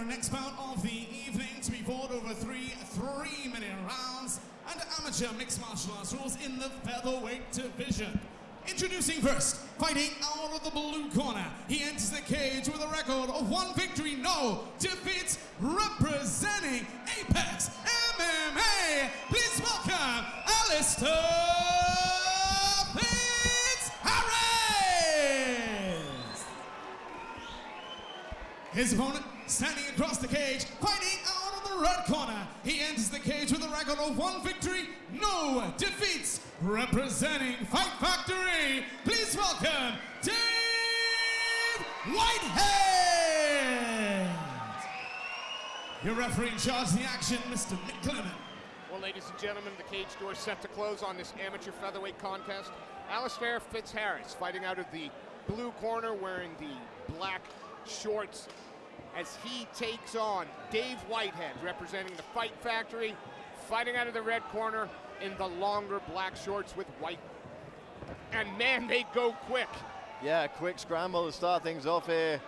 our next bout of the evening to be fought over three-minute rounds and amateur mixed martial arts rules in the featherweight division. Introducing first, fighting out of the blue corner, he enters the cage with a record of 1 victory, no defeats, representing Apex MMA. Please welcome Alistair Fitzharris. His opponent, standing across the cage, fighting out of the red corner, he enters the cage with a record of 1 victory, no defeats, representing Fight Factory. Please welcome Dave Whitehead. Your referee in charge of the action, Mr. Nick Clement. Well, ladies and gentlemen, the cage door is set to close on this amateur featherweight contest. Alistair Fitzharris fighting out of the blue corner, wearing the black shorts, as he takes on Dave Whitehead, representing the Fight Factory, fighting out of the red corner in the longer black shorts with white. And man, they go quick. Yeah, quick scramble to start things off here.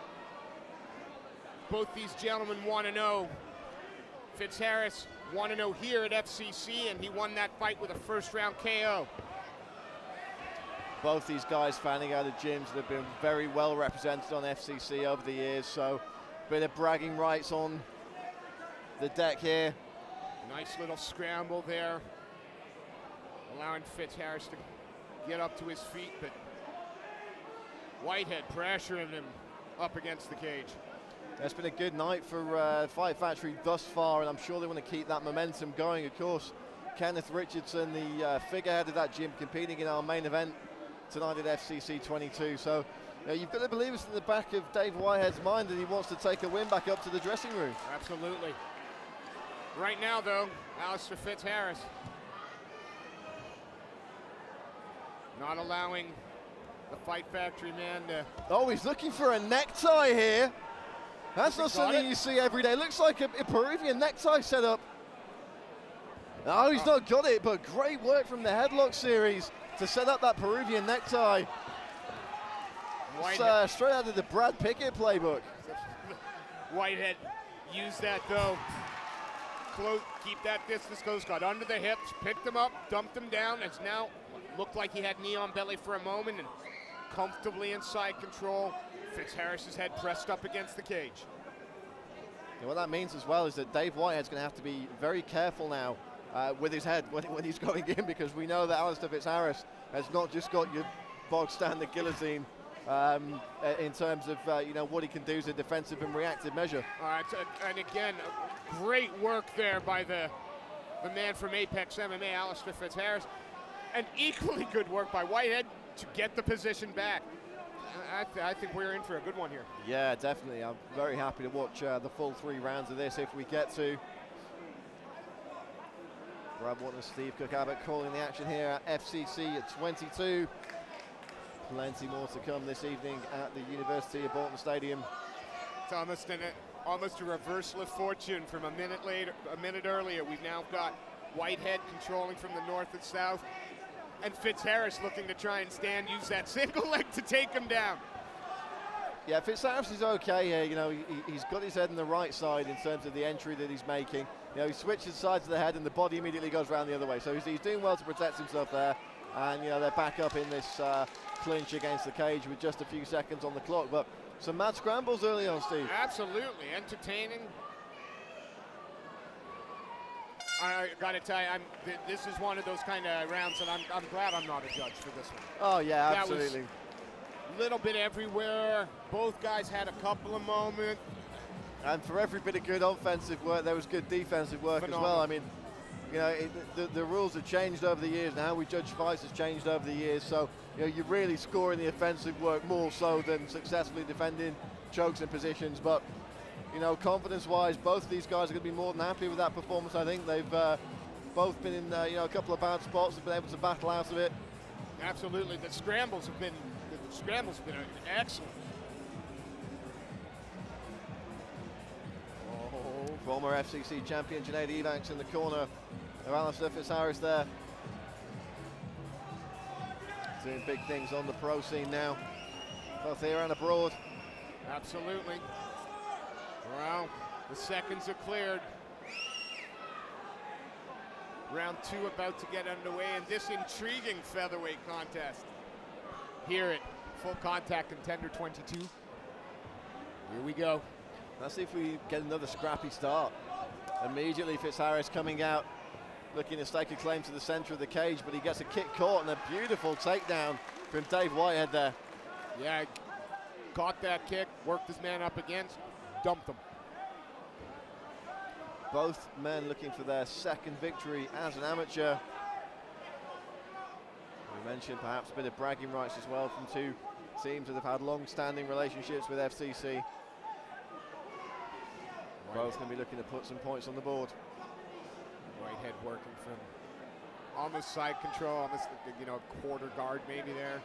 Both these gentlemen want to know. Fitzharris want to know here at FCC, and he won that fight with a first-round KO. Both these guys fanning out of gyms that have been very well represented on FCC over the years, so a bit of bragging rights on the deck here. Nice little scramble there, allowing Fitzharris to get up to his feet, but Whitehead pressuring him up against the cage. It's been a good night for Fight Factory thus far, and I'm sure they want to keep that momentum going. Of course, Kenneth Richardson, the figurehead of that gym, competing in our main event tonight at FCC 22. So you've got to believe it's in the back of Dave Whitehead's mind that he wants to take a win back up to the dressing room. Absolutely. Right now, though, Alistair Fitzharris not allowing the Fight Factory man to... Oh, he's looking for a necktie here. That's not something you see every day. Looks like a Peruvian necktie setup. No, he's not got it, but great work from the headlock series to set up that Peruvian necktie. Straight out of the Brad Pickett playbook. Whitehead used that, though. Close, keep that distance close, got under the hips, picked him up, dumped him down. It's now looked like he had knee on belly for a moment and comfortably inside control. Fitzharris's head pressed up against the cage. Yeah, what that means as well is that Dave Whitehead's going to have to be very careful now with his head when he's going in, because we know that Alistair Fitzharris has not just got your bog standard guillotine in terms of what he can do as a defensive and reactive measure. All right, and again, great work there by the man from Apex MMA, Alistair Fitzharris, and equally good work by Whitehead to get the position back. I think we're in for a good one here. Yeah, definitely. I'm very happy to watch the full 3 rounds of this if we get to. Brad Watton and Steve Cook-Abbott calling the action here at FCC at 22. Plenty more to come this evening at the University of Bolton Stadium. It's almost a reversal of fortune from a minute earlier. We've now got Whitehead controlling from the north and south, and Fitzharris looking to try and use that single leg to take him down. Yeah, Fitzharris is okay here. He's got his head on the right side in terms of the entry that he's making. He switches sides of the head and the body immediately goes around the other way. So he's doing well to protect himself there. And, they're back up in this clinch against the cage with just a few seconds on the clock. But some mad scrambles early on, Steve. Absolutely entertaining. I got to tell you, this is one of those kind of rounds that I'm glad I'm not a judge for this one. Oh, yeah, absolutely. That was a little bit everywhere. Both guys had a couple of moments. And for every bit of good offensive work, there was good defensive work as well. I mean, the rules have changed over the years, and how we judge fights has changed over the years. So, you're really scoring the offensive work more so than successfully defending chokes and positions. But, confidence-wise, both of these guys are going to be more than happy with that performance. I think they've both been in, a couple of bad spots, have been able to battle out of it. Absolutely, the scrambles have been excellent. Former FCC champion Junaid Evanks in the corner of Alistair Fitzharris there. Doing big things on the pro scene now, both here and abroad. Absolutely. Well, The seconds are cleared. Round 2 about to get underway in this intriguing featherweight contest. Hear it, full contact contender 22. Here we go. Let's see if we get another scrappy start. Immediately Fitzharris coming out, looking to stake a claim to the center of the cage, but he gets a kick caught and a beautiful takedown from Dave Whitehead there. Yeah, caught that kick, worked his man up against, dumped him. Both men looking for their second victory as an amateur. We mentioned perhaps a bit of bragging rights as well from two teams that have had long-standing relationships with FCC. Both going to be looking to put some points on the board. Whitehead working from almost side control, almost, you know, quarter guard maybe there.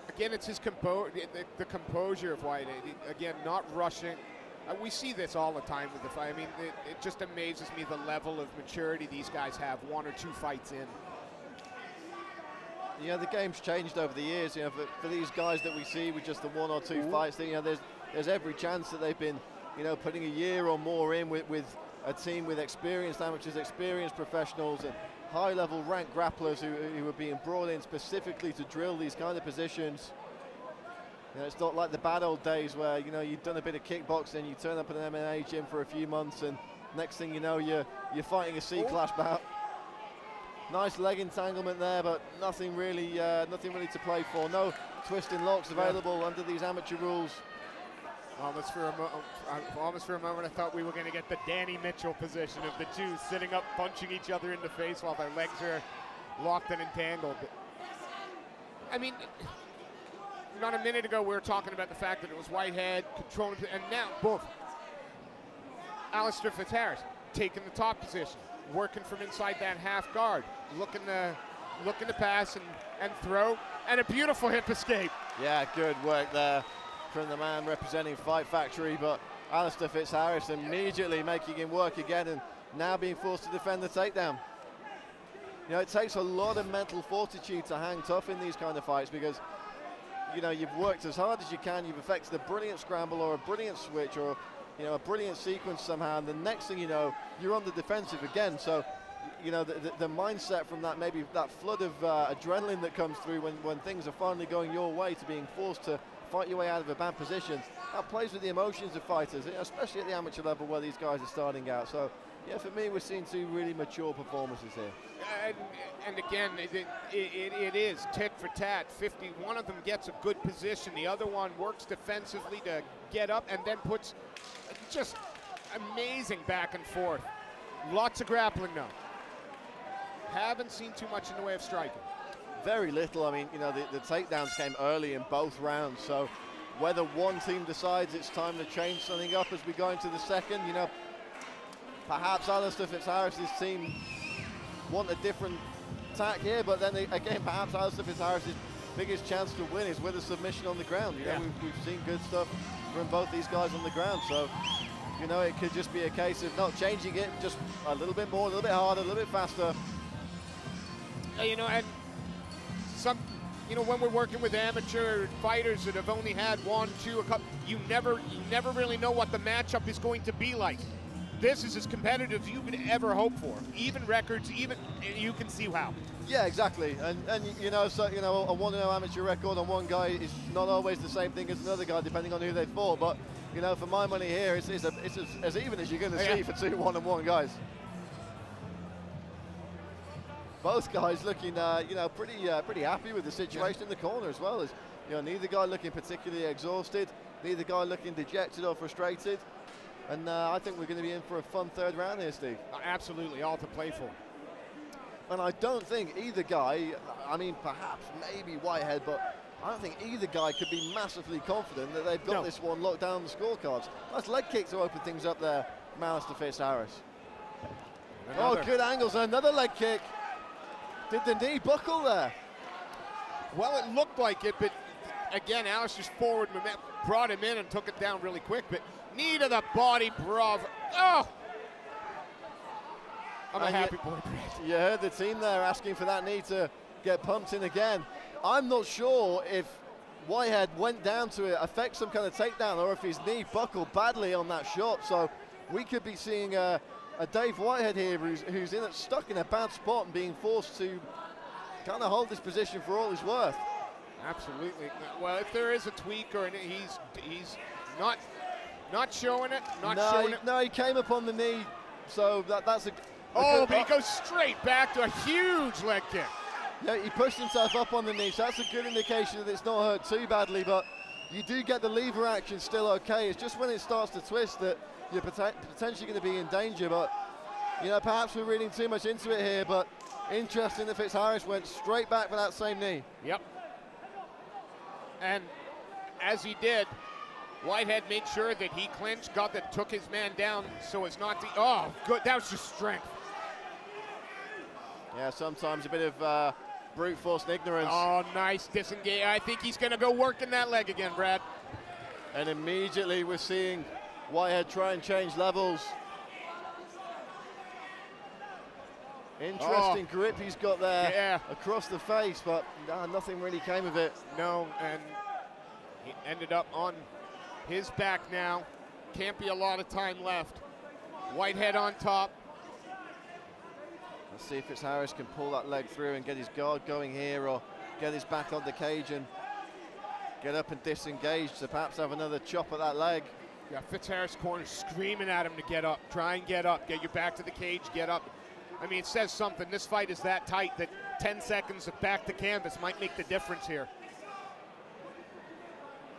Again, it's his the composure of Whitehead. Again, not rushing. We see this all the time with the fight. I mean, it just amazes me the level of maturity these guys have 1 or 2 fights in. You know, the game's changed over the years. You know, for these guys that we see with just the 1 or 2 fights, you know, there's every chance that they've been, you know, putting a year or more in with a team with experienced amateurs, experienced professionals, and high-level ranked grapplers who are being brought in specifically to drill these kind of positions. You know, it's not like the bad old days where, you know, you've done a bit of kickboxing, you turn up at an MMA gym for a few months, and next thing you know, you're fighting a C-class bout. Nice leg entanglement there, but nothing really to play for. No twisting locks available under these amateur rules. Almost for a moment, I thought we were going to get the Danny Mitchell position of the two sitting up, punching each other in the face while their legs are locked and entangled. But, I mean, not a minute ago we were talking about the fact that it was Whitehead controlling, and now boom, Alistair Fitzharris taking the top position, working from inside that half guard, looking to pass and throw, and a beautiful hip escape. Yeah, good work there from the man representing Fight Factory, but Alistair Fitzharris immediately making him work again and now being forced to defend the takedown. You know, it takes a lot of mental fortitude to hang tough in these kind of fights because, you know, you've worked as hard as you can, you've effected a brilliant scramble or a brilliant switch or, you know, a brilliant sequence somehow, and the next thing you know, you're on the defensive again. So, you know, the mindset from that, maybe that flood of adrenaline that comes through when things are finally going your way to being forced to fight your way out of a bad position, that plays with the emotions of fighters, especially at the amateur level where these guys are starting out. So, yeah, for me, we're seeing 2 really mature performances here. And again, it is tit for tat. 50. One of them gets a good position. The other one works defensively to get up and then puts just amazing back and forth. Lots of grappling now. Haven't seen too much in the way of striking. Very little. I mean, you know, the takedowns came early in both rounds, so whether one team decides it's time to change something up as we go into the second, you know, perhaps Alistair Fitzharris' team want a different tack here, but then again, perhaps Alistair Fitzharris' biggest chance to win is with a submission on the ground. You know, we've seen good stuff from both these guys on the ground, so, you know, it could just be a case of not changing it, just a little bit more, a little bit harder, a little bit faster. You know, and you know, when we're working with amateur fighters that have only had 1, 2, a couple, you never really know what the matchup is going to be like. This is as competitive as you could ever hope for. Even records, even you can see how. Yeah, exactly. And you know, so you know, a 1-0 amateur record on one guy is not always the same thing as another guy, depending on who they fought. But you know, for my money here, it's as even as you're going to see for 2 1-on-1 guys. Both guys looking, you know, pretty happy with the situation in the corner as well. As you know, neither guy looking particularly exhausted, neither guy looking dejected or frustrated. And I think we're going to be in for a fun 3rd round here, Steve. Absolutely, all to play for. And I don't think either guy, I mean, perhaps maybe Whitehead, but I don't think either guy could be massively confident that they've got this one locked down on the scorecards. Nice leg kick to open things up there, Alistair Fitzharris. Oh, good angles, another leg kick. Did the knee buckle there? Well, it looked like it, but again, Alistair's forward momentum brought him in and took it down really quick, but knee to the body, bravo. Oh! I'm a happy boy, Brett. You heard the team there asking for that knee to get pumped in again. I'm not sure if Whitehead went down to affect some kind of takedown, or if his knee buckled badly on that shot. So we could be seeing a Dave Whitehead here who's stuck in a bad spot and being forced to kind of hold this position for all he's worth. Absolutely. Well, if there is a tweak or he's not showing it, showing it. No, he came up on the knee, so that's a but he goes straight back to a huge leg kick. Yeah, he pushed himself up on the knee, so that's a good indication that it's not hurt too badly, but you do get the lever action still okay. It's just when it starts to twist that you're potentially going to be in danger, but, you know, perhaps we're reading too much into it here, but interesting that Fitzharris went straight back for that same knee. Yep. And as he did, Whitehead made sure that he clinched, took his man down so as not to, oh, good, that was just strength. Yeah, sometimes a bit of brute force and ignorance. Oh, nice disengage. I think he's going to go work in that leg again, Brad. And immediately we're seeing Whitehead try and change levels. Interesting grip he's got there across the face, but nothing really came of it. No, and he ended up on his back now. Can't be a lot of time left. Whitehead on top. Let's see if Fitzharris can pull that leg through and get his guard going here, or get his back on the cage and get up and disengage to perhaps have another chop at that leg. Yeah, Fitzharris corner screaming at him to get up. Try and get up. Get your back to the cage, get up. I mean, it says something. This fight is that tight that 10 seconds of back to canvas might make the difference here.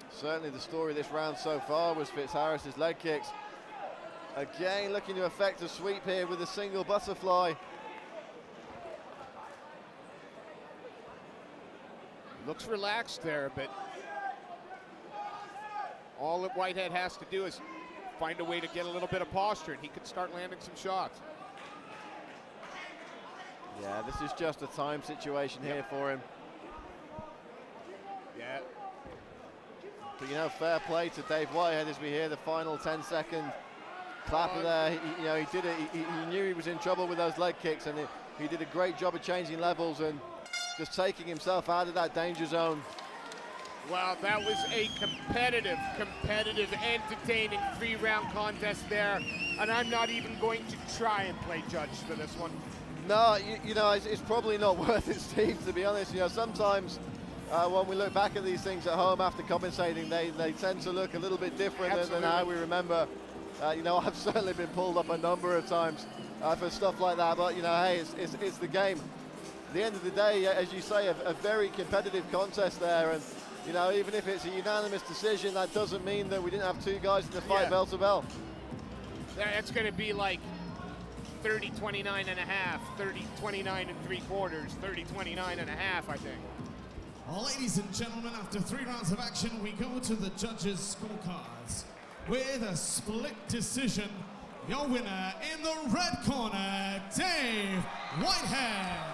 Certainly the story of this round so far was Fitzharris' leg kicks. Again, looking to effect a sweep here with a single butterfly. Looks relaxed there, but all that Whitehead has to do is find a way to get a little bit of posture, and he could start landing some shots. Yeah, this is just a time situation here for him. Yeah. But, you know, fair play to Dave Whitehead as we hear the final 10-second clapper there. He did it. He knew he was in trouble with those leg kicks, and he did a great job of changing levels and just taking himself out of that danger zone. Wow, that was a competitive, entertaining 3-round contest there, and I'm not even going to try and play judge for this one. No, you know, it's probably not worth it, Steve, to be honest. You know, sometimes when we look back at these things at home after compensating, they tend to look a little bit different than how we remember. You know, I've certainly been pulled up a number of times for stuff like that, but, you know, hey, it's the game. At the end of the day, as you say, a very competitive contest there, and, you know, even if it's a unanimous decision, that doesn't mean that we didn't have two guys in the fight bell to bell. That's going to be like 30-29 and a half, 30-29 and 3/4, 30-29 and a half, I think. Well, ladies and gentlemen, after 3 rounds of action, we go to the judges' scorecards. With a split decision, your winner in the red corner, Dave Whitehead.